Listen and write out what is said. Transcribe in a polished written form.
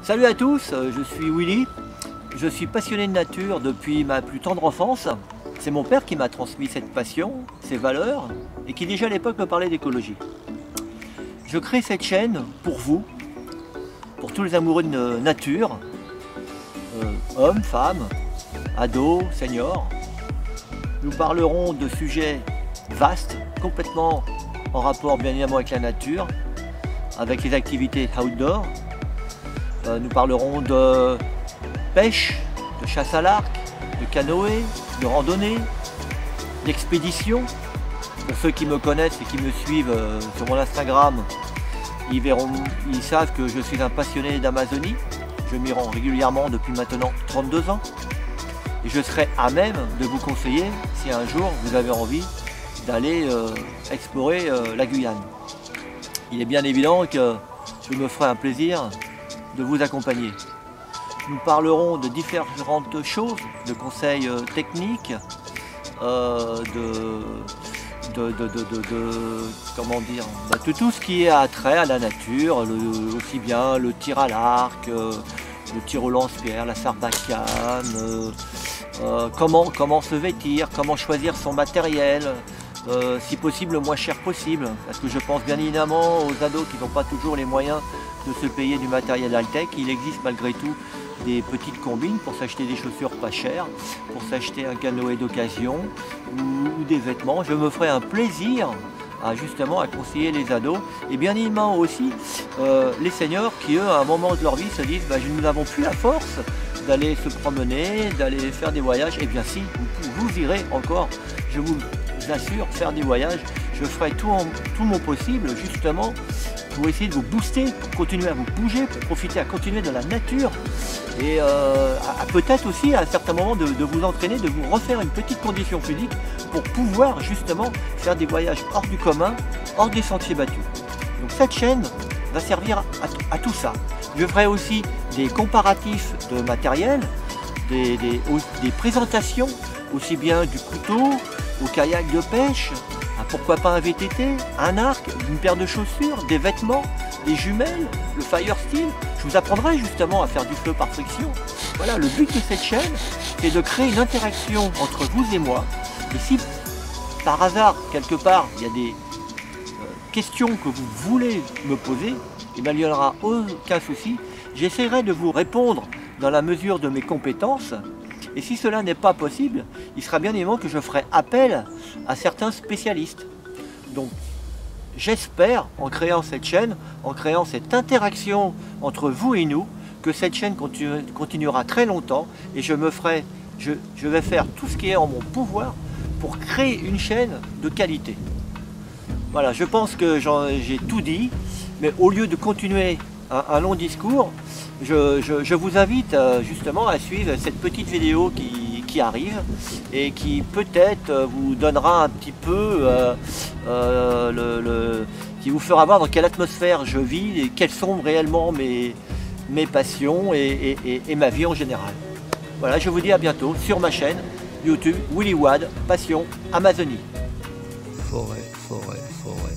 Salut à tous, je suis Willy. Je suis passionné de nature depuis ma plus tendre enfance. C'est mon père qui m'a transmis cette passion, ces valeurs, et qui déjà à l'époque me parlait d'écologie. Je crée cette chaîne pour vous, pour tous les amoureux de nature, hommes, femmes, ados, seniors. Nous parlerons de sujets vastes, complètement en rapport bien évidemment avec la nature, avec les activités outdoor. Nous parlerons de pêche, de chasse à l'arc, de canoë, de randonnée, d'expédition. Pour ceux qui me connaissent et qui me suivent sur mon Instagram, ils savent que je suis un passionné d'Amazonie. Je m'y rends régulièrement depuis maintenant 32 ans. Et je serai à même de vous conseiller si un jour vous avez envie d'aller explorer la Guyane. Il est bien évident que je me ferai un plaisir de vous accompagner. Nous parlerons de différentes choses, de conseils techniques, comment dire, de tout ce qui est attrait à la nature, aussi bien le tir à l'arc, le tir au lance-pierre, la sarbacane, comment se vêtir, comment choisir son matériel, si possible le moins cher possible, parce que je pense bien évidemment aux ados qui n'ont pas toujours les moyens de se payer du matériel high-tech. Il existe malgré tout des petites combines pour s'acheter des chaussures pas chères, pour s'acheter un canoë d'occasion ou des vêtements. Je me ferai un plaisir justement à conseiller les ados et bien évidemment aussi les seniors qui eux à un moment de leur vie se disent nous n'avons plus la force d'aller se promener, d'aller faire des voyages. Et bien si, vous irez encore, je vous assure, faire des voyages. Je ferai tout mon possible justement pour essayer de vous booster, pour continuer à vous bouger, pour profiter à continuer dans la nature et peut-être aussi à un certain moment de vous entraîner, de vous refaire une petite condition physique pour pouvoir justement faire des voyages hors du commun, hors des sentiers battus. Donc cette chaîne va servir à tout ça. Je ferai aussi des comparatifs de matériel, des présentations, aussi bien du couteau au kayak de pêche, pourquoi pas un VTT, un arc, une paire de chaussures, des vêtements, des jumelles, le fire steel. Je vous apprendrai justement à faire du feu par friction. Voilà, le but de cette chaîne, c'est de créer une interaction entre vous et moi. Et si par hasard, quelque part, il y a des questions que vous voulez me poser, eh bien, il n'y aura aucun souci. J'essaierai de vous répondre dans la mesure de mes compétences. Et si cela n'est pas possible, il sera bien évident que je ferai appel à certains spécialistes. Donc j'espère, en créant cette chaîne, en créant cette interaction entre vous et nous, que cette chaîne continuera très longtemps et je vais faire tout ce qui est en mon pouvoir pour créer une chaîne de qualité. Voilà, je pense que j'ai tout dit, mais au lieu de continuer un long discours, je vous invite justement à suivre cette petite vidéo qui arrive et qui peut-être vous donnera un petit peu, qui vous fera voir dans quelle atmosphère je vis et quelles sont réellement mes passions et ma vie en général. Voilà, je vous dis à bientôt sur ma chaîne YouTube Willy Wad, Passion Amazonie. Forêt, forêt, forêt.